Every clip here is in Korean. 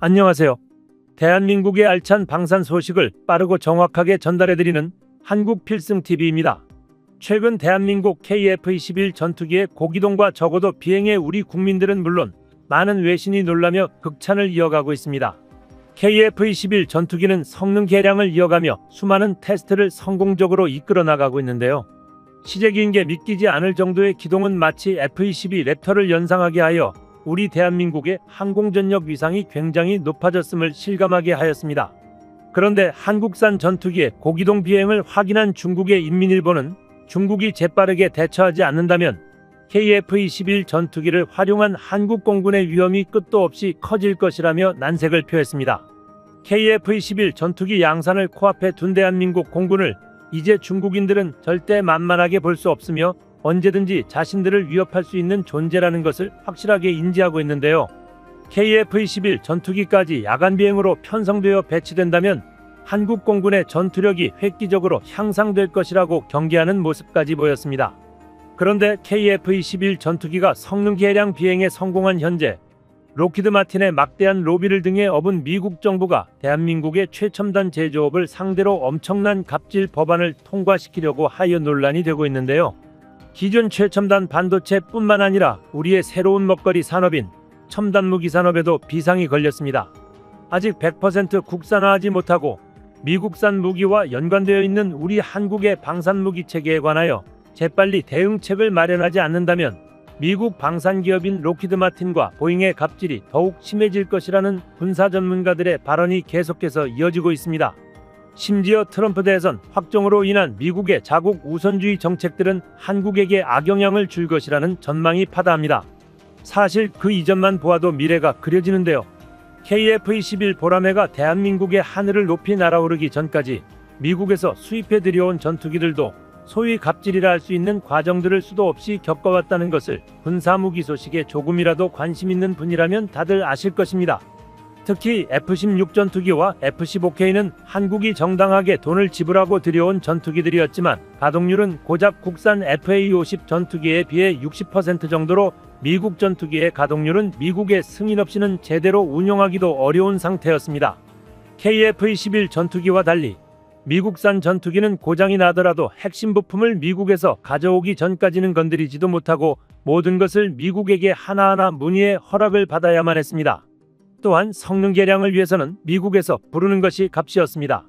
안녕하세요. 대한민국의 알찬 방산 소식을 빠르고 정확하게 전달해드리는 한국필승TV입니다. 최근 대한민국 KF-21 전투기의 고기동과 저고도 비행에 우리 국민들은 물론 많은 외신이 놀라며 극찬을 이어가고 있습니다. KF-21 전투기는 성능 개량을 이어가며 수많은 테스트를 성공적으로 이끌어 나가고 있는데요. 시제기인 게 믿기지 않을 정도의 기동은 마치 F-22 랩터를 연상하게 하여 우리 대한민국의 항공전력 위상이 굉장히 높아졌음을 실감하게 하였습니다. 그런데 한국산 전투기의 고기동 비행을 확인한 중국의 인민일보는 중국이 재빠르게 대처하지 않는다면 KF-21 전투기를 활용한 한국 공군의 위험이 끝도 없이 커질 것이라며 난색을 표했습니다. KF-21 전투기 양산을 코앞에 둔 대한민국 공군을 이제 중국인들은 절대 만만하게 볼 수 없으며 언제든지 자신들을 위협할 수 있는 존재라는 것을 확실하게 인지하고 있는데요. KF-21 전투기까지 야간 비행으로 편성되어 배치된다면 한국 공군의 전투력이 획기적으로 향상될 것이라고 경계하는 모습까지 보였습니다. 그런데 KF-21 전투기가 성능 개량 비행에 성공한 현재 록히드 마틴의 막대한 로비를 등에 업은 미국 정부가 대한민국의 최첨단 제조업을 상대로 엄청난 갑질 법안을 통과시키려고 하여 논란이 되고 있는데요. 기존 최첨단 반도체뿐만 아니라 우리의 새로운 먹거리 산업인 첨단 무기 산업에도 비상이 걸렸습니다. 아직 100% 국산화하지 못하고 미국산 무기와 연관되어 있는 우리 한국의 방산무기 체계에 관하여 재빨리 대응책을 마련하지 않는다면 미국 방산기업인 록히드 마틴과 보잉의 갑질이 더욱 심해질 것이라는 군사 전문가들의 발언이 계속해서 이어지고 있습니다. 심지어 트럼프 대선 확정으로 인한 미국의 자국 우선주의 정책들은 한국에게 악영향을 줄 것이라는 전망이 파다합니다. 사실 그 이전만 보아도 미래가 그려지는데요. KF-21 보라매가 대한민국의 하늘을 높이 날아오르기 전까지 미국에서 수입해 들여온 전투기들도 소위 갑질이라 할 수 있는 과정들을 수도 없이 겪어왔다는 것을 군사무기 소식에 조금이라도 관심 있는 분이라면 다들 아실 것입니다. 특히 F-16 전투기와 F-15K는 한국이 정당하게 돈을 지불하고 들여온 전투기들이었지만 가동률은 고작 국산 FA-50 전투기에 비해 60% 정도로 미국 전투기의 가동률은 미국의 승인 없이는 제대로 운용하기도 어려운 상태였습니다. KF-21 전투기와 달리 미국산 전투기는 고장이 나더라도 핵심 부품을 미국에서 가져오기 전까지는 건드리지도 못하고 모든 것을 미국에게 하나하나 문의해 허락을 받아야만 했습니다. 또한 성능 개량을 위해서는 미국에서 부르는 것이 값이었습니다.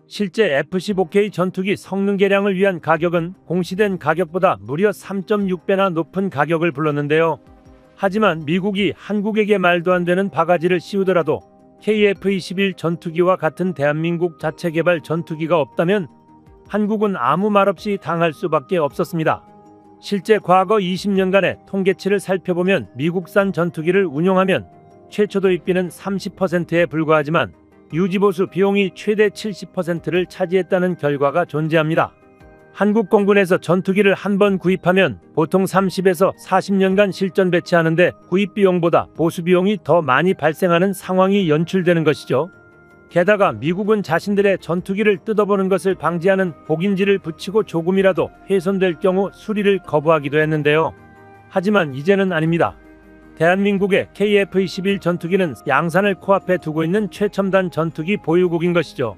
실제 F-15K 전투기 성능 개량을 위한 가격은 공시된 가격보다 무려 3.6배나 높은 가격을 불렀는데요. 하지만 미국이 한국에게 말도 안 되는 바가지를 씌우더라도 KF-21 전투기와 같은 대한민국 자체 개발 전투기가 없다면 한국은 아무 말 없이 당할 수밖에 없었습니다. 실제 과거 20년간의 통계치를 살펴보면 미국산 전투기를 운용하면 최초 도입비는 30%에 불과하지만 유지보수 비용이 최대 70%를 차지했다는 결과가 존재합니다. 한국 공군에서 전투기를 한 번 구입하면 보통 30에서 40년간 실전 배치하는데 구입 비용보다 보수 비용이 더 많이 발생하는 상황이 연출되는 것이죠. 게다가 미국은 자신들의 전투기를 뜯어보는 것을 방지하는 복인지를 붙이고 조금이라도 훼손될 경우 수리를 거부하기도 했는데요. 하지만 이제는 아닙니다. 대한민국의 KF-21 전투기는 양산을 코앞에 두고 있는 최첨단 전투기 보유국인 것이죠.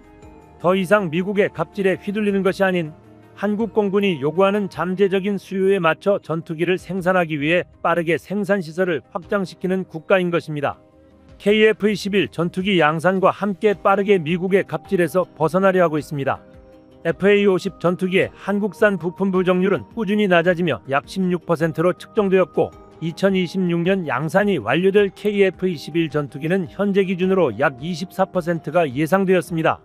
더 이상 미국의 갑질에 휘둘리는 것이 아닌 한국 공군이 요구하는 잠재적인 수요에 맞춰 전투기를 생산하기 위해 빠르게 생산시설을 확장시키는 국가인 것입니다. KF-21 전투기 양산과 함께 빠르게 미국의 갑질에서 벗어나려 하고 있습니다. FA-50 전투기의 한국산 부품 부정률은 꾸준히 낮아지며 약 16%로 측정되었고 2026년 양산이 완료될 KF-21 전투기는 현재 기준으로 약 24%가 예상되었습니다.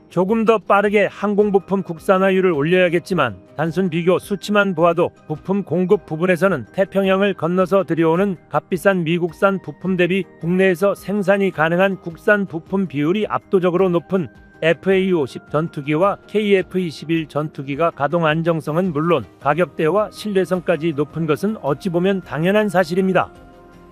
조금 더 빠르게 항공부품 국산화율을 올려야겠지만 단순 비교 수치만 보아도 부품 공급 부분에서는 태평양을 건너서 들여오는 값비싼 미국산 부품 대비 국내에서 생산이 가능한 국산 부품 비율이 압도적으로 높은 FA-50 전투기와 KF-21 전투기가 가동 안정성은 물론 가격대와 신뢰성까지 높은 것은 어찌 보면 당연한 사실입니다.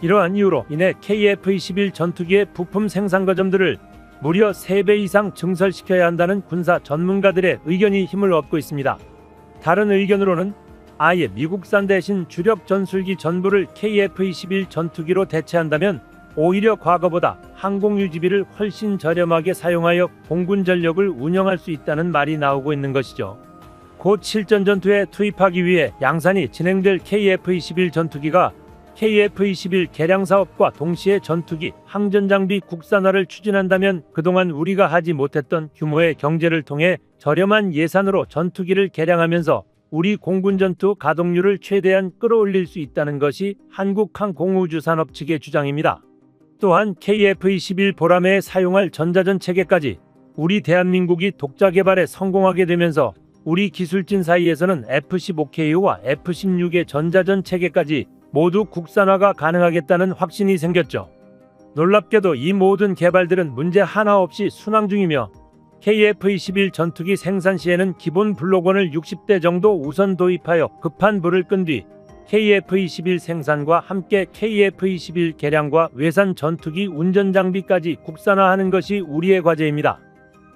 이러한 이유로 인해 KF-21 전투기의 부품 생산 거점들을 무려 3배 이상 증설시켜야 한다는 군사 전문가들의 의견이 힘을 얻고 있습니다. 다른 의견으로는 아예 미국산 대신 주력 전술기 전부를 KF-21 전투기로 대체한다면 오히려 과거보다 항공 유지비를 훨씬 저렴하게 사용하여 공군 전력을 운영할 수 있다는 말이 나오고 있는 것이죠. 곧 실전 전투에 투입하기 위해 양산이 진행될 KF-21 전투기가 KF-21 개량 사업과 동시에 전투기, 항전 장비 국산화를 추진한다면 그동안 우리가 하지 못했던 규모의 경제를 통해 저렴한 예산으로 전투기를 개량하면서 우리 공군 전투 가동률을 최대한 끌어올릴 수 있다는 것이 한국항공우주산업 측의 주장입니다. 또한 KF-21 보라매에 사용할 전자전 체계까지 우리 대한민국이 독자 개발에 성공하게 되면서 우리 기술진 사이에서는 F-15K와 F-16의 전자전 체계까지 모두 국산화가 가능하겠다는 확신이 생겼죠. 놀랍게도 이 모든 개발들은 문제 하나 없이 순항 중이며 KF-21 전투기 생산 시에는 기본 블록원을 60대 정도 우선 도입하여 급한 불을 끈 뒤 KF-21 생산과 함께 KF-21 개량과 외산 전투기 운전 장비까지 국산화하는 것이 우리의 과제입니다.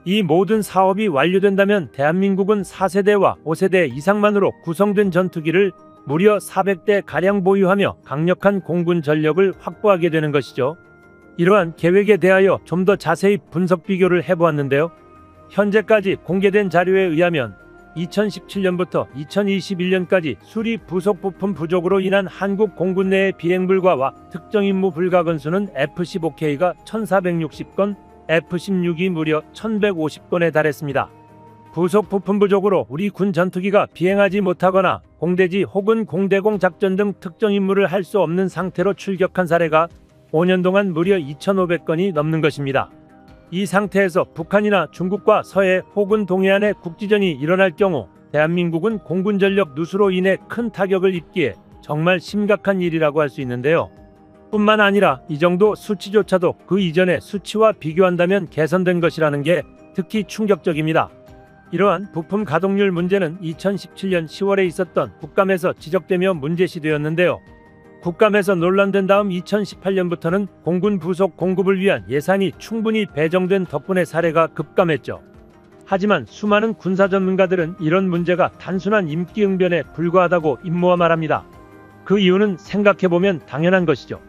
이 모든 사업이 완료된다면 대한민국은 4세대와 5세대 이상만으로 구성된 전투기를 무려 400대 가량 보유하며 강력한 공군 전력을 확보하게 되는 것이죠. 이러한 계획에 대하여 좀 더 자세히 분석 비교를 해보았는데요. 현재까지 공개된 자료에 의하면 2017년부터 2021년까지 수리 부속 부품 부족으로 인한 한국 공군 내의 비행 불가와 특정 임무 불가 건수는 F-15K가 1460건, F-16이 무려 1150건에 달했습니다. 부속 부품 부족으로 우리 군 전투기가 비행하지 못하거나 공대지 혹은 공대공 작전 등 특정 임무를 할 수 없는 상태로 출격한 사례가 5년 동안 무려 2500건이 넘는 것입니다. 이 상태에서 북한이나 중국과 서해 혹은 동해안에 국지전이 일어날 경우 대한민국은 공군 전력 누수로 인해 큰 타격을 입기에 정말 심각한 일이라고 할 수 있는데요. 뿐만 아니라 이 정도 수치조차도 그 이전의 수치와 비교한다면 개선된 것이라는 게 특히 충격적입니다. 이러한 부품 가동률 문제는 2017년 10월에 있었던 국감에서 지적되며 문제시되었는데요. 국감에서 논란된 다음 2018년부터는 공군 부속 공급을 위한 예산이 충분히 배정된 덕분에 사례가 급감했죠. 하지만 수많은 군사 전문가들은 이런 문제가 단순한 임기응변에 불과하다고 임모아 말합니다. 그 이유는 생각해보면 당연한 것이죠.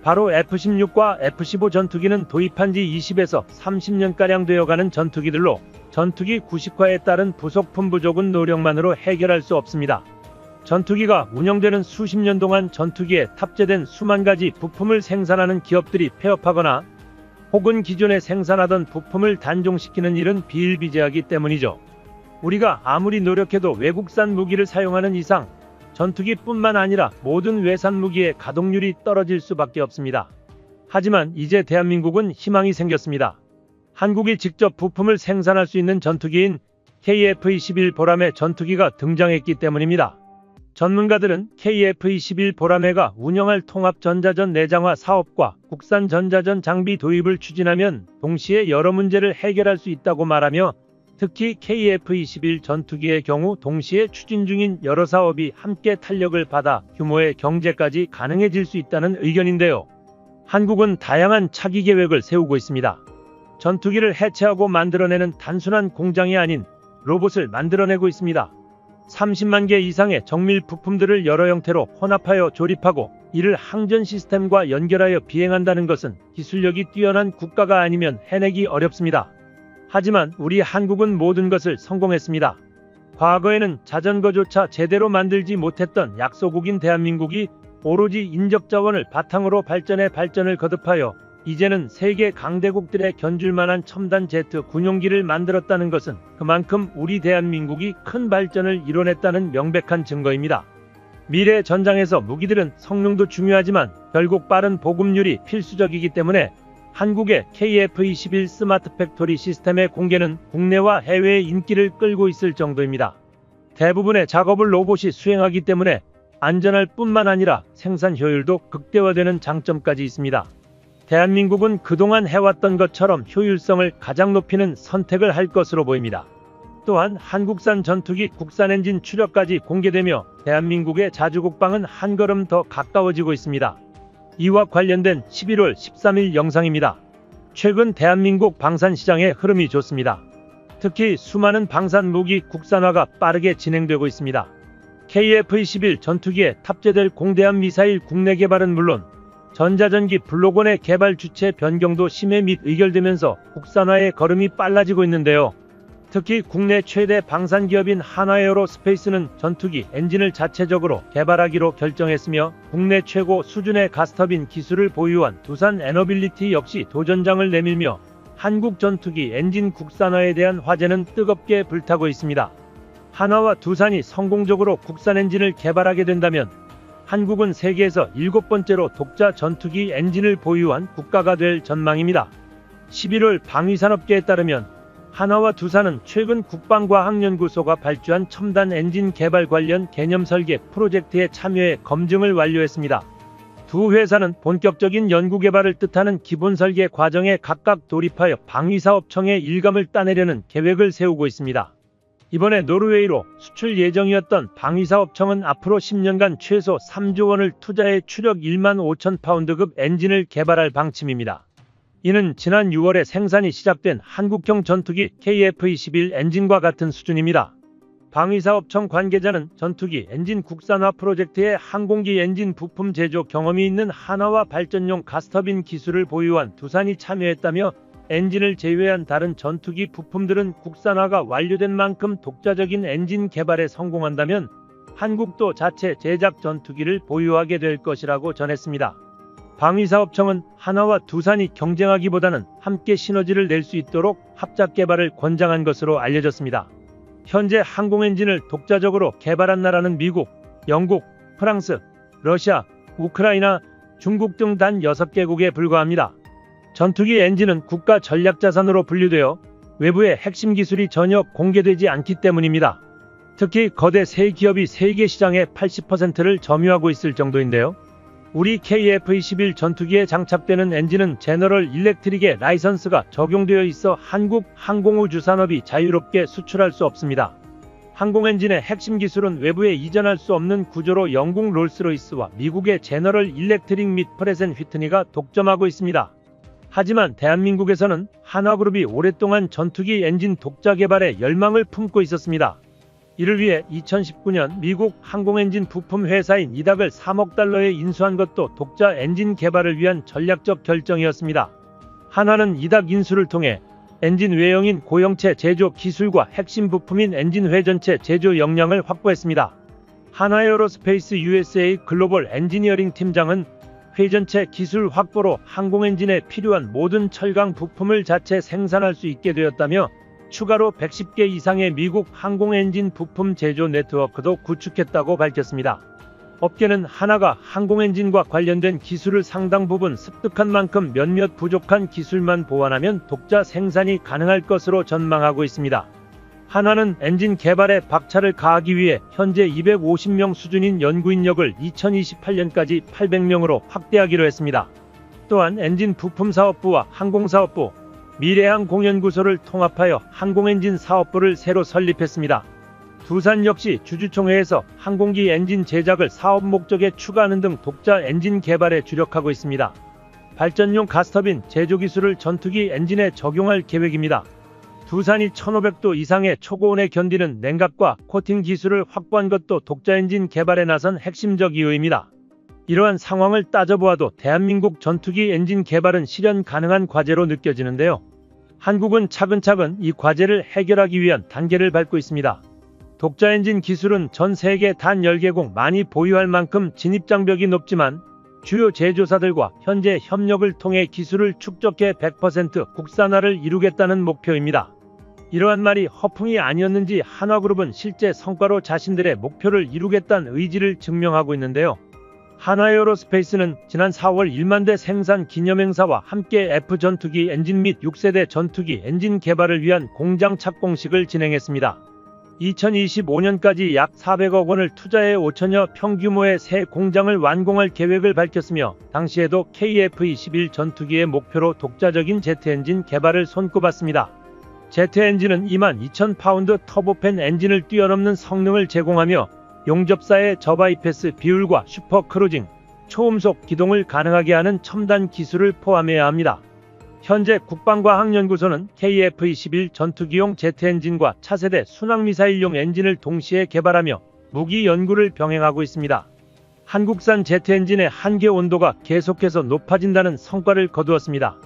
바로 F-16과 F-15 전투기는 도입한 지 20에서 30년가량 되어가는 전투기들로 전투기 구식화에 따른 부속품 부족은 노력만으로 해결할 수 없습니다. 전투기가 운영되는 수십 년 동안 전투기에 탑재된 수만 가지 부품을 생산하는 기업들이 폐업하거나 혹은 기존에 생산하던 부품을 단종시키는 일은 비일비재하기 때문이죠. 우리가 아무리 노력해도 외국산 무기를 사용하는 이상 전투기뿐만 아니라 모든 외산 무기의 가동률이 떨어질 수밖에 없습니다. 하지만 이제 대한민국은 희망이 생겼습니다. 한국이 직접 부품을 생산할 수 있는 전투기인 KF-21 보라매 전투기가 등장했기 때문입니다. 전문가들은 KF-21 보라매가 운영할 통합 전자전 내장화 사업과 국산 전자전 장비 도입을 추진하면 동시에 여러 문제를 해결할 수 있다고 말하며 특히 KF-21 전투기의 경우 동시에 추진 중인 여러 사업이 함께 탄력을 받아 규모의 경제까지 가능해질 수 있다는 의견인데요. 한국은 다양한 차기 계획을 세우고 있습니다. 전투기를 해체하고 만들어내는 단순한 공장이 아닌 로봇을 만들어내고 있습니다. 30만 개 이상의 정밀 부품들을 여러 형태로 혼합하여 조립하고 이를 항전 시스템과 연결하여 비행한다는 것은 기술력이 뛰어난 국가가 아니면 해내기 어렵습니다. 하지만 우리 한국은 모든 것을 성공했습니다. 과거에는 자전거조차 제대로 만들지 못했던 약소국인 대한민국이 오로지 인적 자원을 바탕으로 발전을 거듭하여 이제는 세계 강대국들의 견줄만한 첨단 제트 군용기를 만들었다는 것은 그만큼 우리 대한민국이 큰 발전을 이뤄냈다는 명백한 증거입니다. 미래 전장에서 무기들은 성능도 중요하지만 결국 빠른 보급률이 필수적이기 때문에 한국의 KF-21 스마트 팩토리 시스템의 공개는 국내와 해외의 인기를 끌고 있을 정도입니다. 대부분의 작업을 로봇이 수행하기 때문에 안전할 뿐만 아니라 생산 효율도 극대화되는 장점까지 있습니다. 대한민국은 그동안 해왔던 것처럼 효율성을 가장 높이는 선택을 할 것으로 보입니다. 또한 한국산 전투기 국산 엔진 출력까지 공개되며 대한민국의 자주국방은 한 걸음 더 가까워지고 있습니다. 이와 관련된 11월 13일 영상입니다. 최근 대한민국 방산시장의 흐름이 좋습니다. 특히 수많은 방산 무기 국산화가 빠르게 진행되고 있습니다. KF-21 전투기에 탑재될 공대함 미사일 국내 개발은 물론 전자전기 블록원의 개발 주체 변경도 심해 및 의결되면서 국산화의 걸음이 빨라지고 있는데요. 특히 국내 최대 방산기업인 하나에어로스페이스는 전투기 엔진을 자체적으로 개발하기로 결정했으며 국내 최고 수준의 가스터빈 기술을 보유한 두산 에너빌리티 역시 도전장을 내밀며 한국 전투기 엔진 국산화에 대한 화제는 뜨겁게 불타고 있습니다. 하나와 두산이 성공적으로 국산 엔진을 개발하게 된다면 한국은 세계에서 7번째로 독자 전투기 엔진을 보유한 국가가 될 전망입니다. 11월 방위산업계에 따르면 하나와 두산은 최근 국방과학연구소가 발주한 첨단 엔진 개발 관련 개념 설계 프로젝트에 참여해 검증을 완료했습니다. 두 회사는 본격적인 연구개발을 뜻하는 기본 설계 과정에 각각 돌입하여 방위사업청에 일감을 따내려는 계획을 세우고 있습니다. 이번에 노르웨이로 수출 예정이었던 방위사업청은 앞으로 10년간 최소 3조 원을 투자해 추력 1만 5천 파운드급 엔진을 개발할 방침입니다. 이는 지난 6월에 생산이 시작된 한국형 전투기 KF-21 엔진과 같은 수준입니다. 방위사업청 관계자는 전투기 엔진 국산화 프로젝트에 항공기 엔진 부품 제조 경험이 있는 하나와 발전용 가스터빈 기술을 보유한 두산이 참여했다며 엔진을 제외한 다른 전투기 부품들은 국산화가 완료된 만큼 독자적인 엔진 개발에 성공한다면 한국도 자체 제작 전투기를 보유하게 될 것이라고 전했습니다. 방위사업청은 하나와 두산이 경쟁하기보다는 함께 시너지를 낼 수 있도록 합작 개발을 권장한 것으로 알려졌습니다. 현재 항공엔진을 독자적으로 개발한 나라는 미국, 영국, 프랑스, 러시아, 우크라이나, 중국 등 단 6개국에 불과합니다. 전투기 엔진은 국가 전략자산으로 분류되어 외부의 핵심 기술이 전혀 공개되지 않기 때문입니다. 특히 거대 세 기업이 세계 시장의 80%를 점유하고 있을 정도인데요. 우리 KF-21 전투기에 장착되는 엔진은 제너럴 일렉트릭의 라이선스가 적용되어 있어 한국 항공우주 산업이 자유롭게 수출할 수 없습니다. 항공엔진의 핵심 기술은 외부에 이전할 수 없는 구조로 영국 롤스로이스와 미국의 제너럴 일렉트릭 및 프렛 앤 휘트니가 독점하고 있습니다. 하지만 대한민국에서는 한화그룹이 오랫동안 전투기 엔진 독자 개발에 열망을 품고 있었습니다. 이를 위해 2019년 미국 항공엔진 부품 회사인 이닥을 3억 달러에 인수한 것도 독자 엔진 개발을 위한 전략적 결정이었습니다. 한화는 이닥 인수를 통해 엔진 외형인 고형체 제조 기술과 핵심 부품인 엔진 회전체 제조 역량을 확보했습니다. 하나에어로스페이스 USA 글로벌 엔지니어링 팀장은 회전체 기술 확보로 항공엔진에 필요한 모든 철강 부품을 자체 생산할 수 있게 되었다며 추가로 110개 이상의 미국 항공엔진 부품 제조 네트워크도 구축했다고 밝혔습니다. 업계는 하나가 항공엔진과 관련된 기술을 상당 부분 습득한 만큼 몇몇 부족한 기술만 보완하면 독자 생산이 가능할 것으로 전망하고 있습니다. 한화는 엔진 개발에 박차를 가하기 위해 현재 250명 수준인 연구인력을 2028년까지 800명으로 확대하기로 했습니다. 또한 엔진 부품 사업부와 항공사업부, 미래항공연구소를 통합하여 항공엔진 사업부를 새로 설립했습니다. 두산 역시 주주총회에서 항공기 엔진 제작을 사업 목적에 추가하는 등 독자 엔진 개발에 주력하고 있습니다. 발전용 가스터빈 제조 기술을 전투기 엔진에 적용할 계획입니다. 두산이 1500도 이상의 초고온에 견디는 냉각과 코팅 기술을 확보한 것도 독자 엔진 개발에 나선 핵심적 이유입니다. 이러한 상황을 따져보아도 대한민국 전투기 엔진 개발은 실현 가능한 과제로 느껴지는데요. 한국은 차근차근 이 과제를 해결하기 위한 단계를 밟고 있습니다. 독자 엔진 기술은 전 세계 단 10개국 많이 보유할 만큼 진입장벽이 높지만 주요 제조사들과 현재 협력을 통해 기술을 축적해 100% 국산화를 이루겠다는 목표입니다. 이러한 말이 허풍이 아니었는지 한화그룹은 실제 성과로 자신들의 목표를 이루겠다는 의지를 증명하고 있는데요. 하나에어로스페이스는 지난 4월 1만 대 생산 기념행사와 함께 F-전투기 엔진 및 6세대 전투기 엔진 개발을 위한 공장 착공식을 진행했습니다. 2025년까지 약 400억 원을 투자해 5천여 평 규모의 새 공장을 완공할 계획을 밝혔으며 당시에도 KF-21 전투기의 목표로 독자적인 제트엔진 개발을 손꼽았습니다. 제트엔진은 22,000파운드 터보팬 엔진을 뛰어넘는 성능을 제공하며 용접사의 저바이패스 비율과 슈퍼크루징, 초음속 기동을 가능하게 하는 첨단 기술을 포함해야 합니다. 현재 국방과학연구소는 KF-21 전투기용 제트엔진과 차세대 순항미사일용 엔진을 동시에 개발하며 무기 연구를 병행하고 있습니다. 한국산 제트 엔진의 한계 온도가 계속해서 높아진다는 성과를 거두었습니다.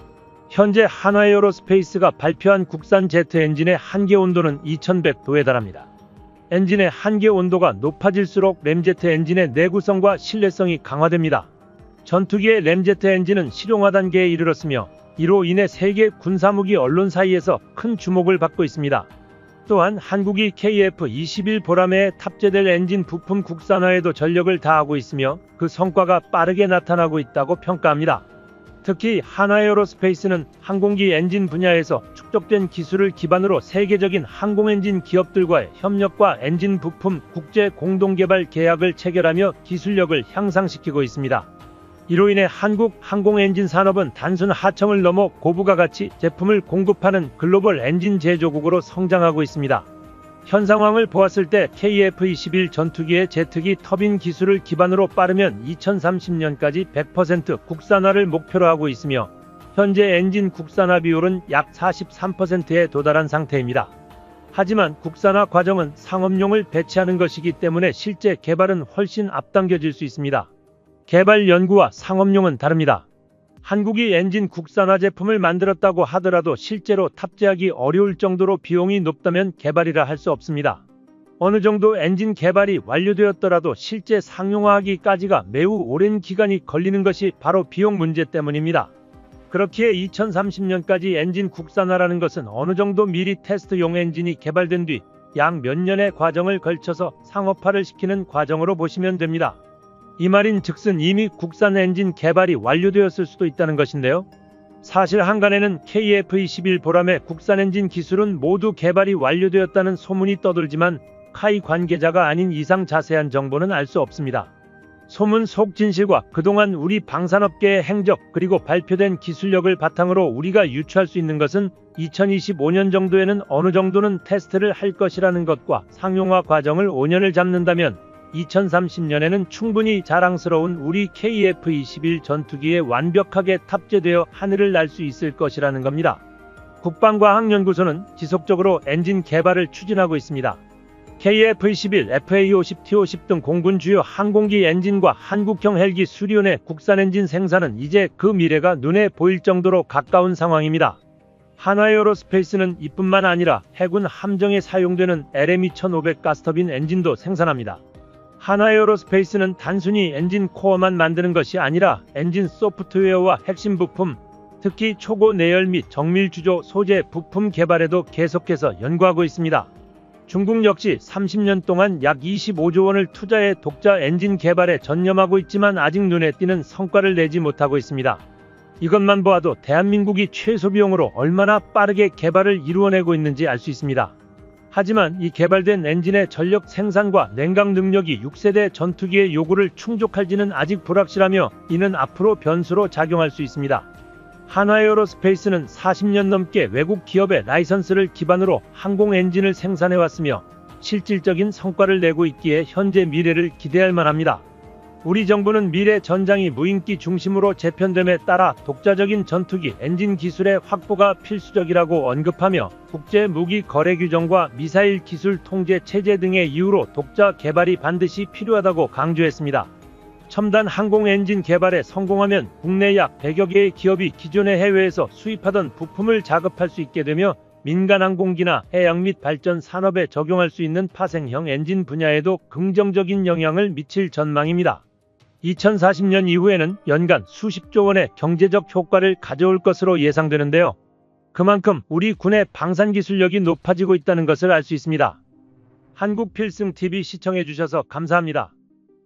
현재 한화에어로스페이스가 발표한 국산 제트 엔진의 한계 온도는 2100도에 달합니다. 엔진의 한계 온도가 높아질수록 램제트 엔진의 내구성과 신뢰성이 강화됩니다. 전투기의 램제트 엔진은 실용화 단계에 이르렀으며 이로 인해 세계 군사무기 언론 사이에서 큰 주목을 받고 있습니다. 또한 한국이 KF-21 보라매에 탑재될 엔진 부품 국산화에도 전력을 다하고 있으며 그 성과가 빠르게 나타나고 있다고 평가합니다. 특히 한화에어로스페이스는 항공기 엔진 분야에서 축적된 기술을 기반으로 세계적인 항공엔진 기업들과의 협력과 엔진 부품 국제 공동개발 계약을 체결하며 기술력을 향상시키고 있습니다. 이로 인해 한국 항공엔진 산업은 단순 하청을 넘어 고부가 가치 제품을 공급하는 글로벌 엔진 제조국으로 성장하고 있습니다. 현 상황을 보았을 때 KF-21 전투기의 제트기 터빈 기술을 기반으로 빠르면 2030년까지 100% 국산화를 목표로 하고 있으며 현재 엔진 국산화 비율은 약 43%에 도달한 상태입니다. 하지만 국산화 과정은 상업용을 배치하는 것이기 때문에 실제 개발은 훨씬 앞당겨질 수 있습니다. 개발 연구와 상업용은 다릅니다. 한국이 엔진 국산화 제품을 만들었다고 하더라도 실제로 탑재하기 어려울 정도로 비용이 높다면 개발이라 할 수 없습니다. 어느 정도 엔진 개발이 완료되었더라도 실제 상용화하기까지가 매우 오랜 기간이 걸리는 것이 바로 비용 문제 때문입니다. 그렇기에 2030년까지 엔진 국산화라는 것은 어느 정도 미리 테스트용 엔진이 개발된 뒤 약 몇 년의 과정을 걸쳐서 상업화를 시키는 과정으로 보시면 됩니다. 이 말인 즉슨 이미 국산 엔진 개발이 완료되었을 수도 있다는 것인데요. 사실 한간에는 KF-21 보라매 국산 엔진 기술은 모두 개발이 완료되었다는 소문이 떠돌지만 카이 관계자가 아닌 이상 자세한 정보는 알 수 없습니다. 소문 속 진실과 그동안 우리 방산업계의 행적 그리고 발표된 기술력을 바탕으로 우리가 유추할 수 있는 것은 2025년 정도에는 어느 정도는 테스트를 할 것이라는 것과 상용화 과정을 5년을 잡는다면 2030년에는 충분히 자랑스러운 우리 KF-21 전투기에 완벽하게 탑재되어 하늘을 날 수 있을 것이라는 겁니다. 국방과학연구소는 지속적으로 엔진 개발을 추진하고 있습니다. KF-21, FA-50, T-50 등 공군 주요 항공기 엔진과 한국형 헬기 수리온의 국산 엔진 생산은 이제 그 미래가 눈에 보일 정도로 가까운 상황입니다. 한화에어로스페이스는 이뿐만 아니라 해군 함정에 사용되는 LM2500 가스터빈 엔진도 생산합니다. 한화에어로스페이스는 단순히 엔진 코어만 만드는 것이 아니라 엔진 소프트웨어와 핵심 부품, 특히 초고 내열 및 정밀 주조 소재 부품 개발에도 계속해서 연구하고 있습니다. 중국 역시 30년 동안 약 25조 원을 투자해 독자 엔진 개발에 전념하고 있지만 아직 눈에 띄는 성과를 내지 못하고 있습니다. 이것만 보아도 대한민국이 최소 비용으로 얼마나 빠르게 개발을 이루어내고 있는지 알 수 있습니다. 하지만 이 개발된 엔진의 전력 생산과 냉각 능력이 6세대 전투기의 요구를 충족할지는 아직 불확실하며 이는 앞으로 변수로 작용할 수 있습니다. 한화에어로스페이스는 40년 넘게 외국 기업의 라이선스를 기반으로 항공 엔진을 생산해왔으며 실질적인 성과를 내고 있기에 현재 미래를 기대할 만합니다. 우리 정부는 미래 전장이 무인기 중심으로 재편됨에 따라 독자적인 전투기 엔진 기술의 확보가 필수적이라고 언급하며 국제 무기 거래 규정과 미사일 기술 통제 체제 등의 이유로 독자 개발이 반드시 필요하다고 강조했습니다. 첨단 항공 엔진 개발에 성공하면 국내 약 100여 개의 기업이 기존의 해외에서 수입하던 부품을 자급할 수 있게 되며 민간 항공기나 해양 및 발전 산업에 적용할 수 있는 파생형 엔진 분야에도 긍정적인 영향을 미칠 전망입니다. 2040년 이후에는 연간 수십조 원의 경제적 효과를 가져올 것으로 예상되는데요. 그만큼 우리 군의 방산 기술력이 높아지고 있다는 것을 알 수 있습니다. 한국필승TV 시청해주셔서 감사합니다.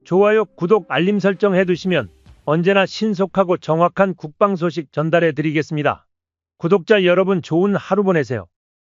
좋아요, 구독, 알림 설정 해두시면 언제나 신속하고 정확한 국방 소식 전달해 드리겠습니다. 구독자 여러분 좋은 하루 보내세요.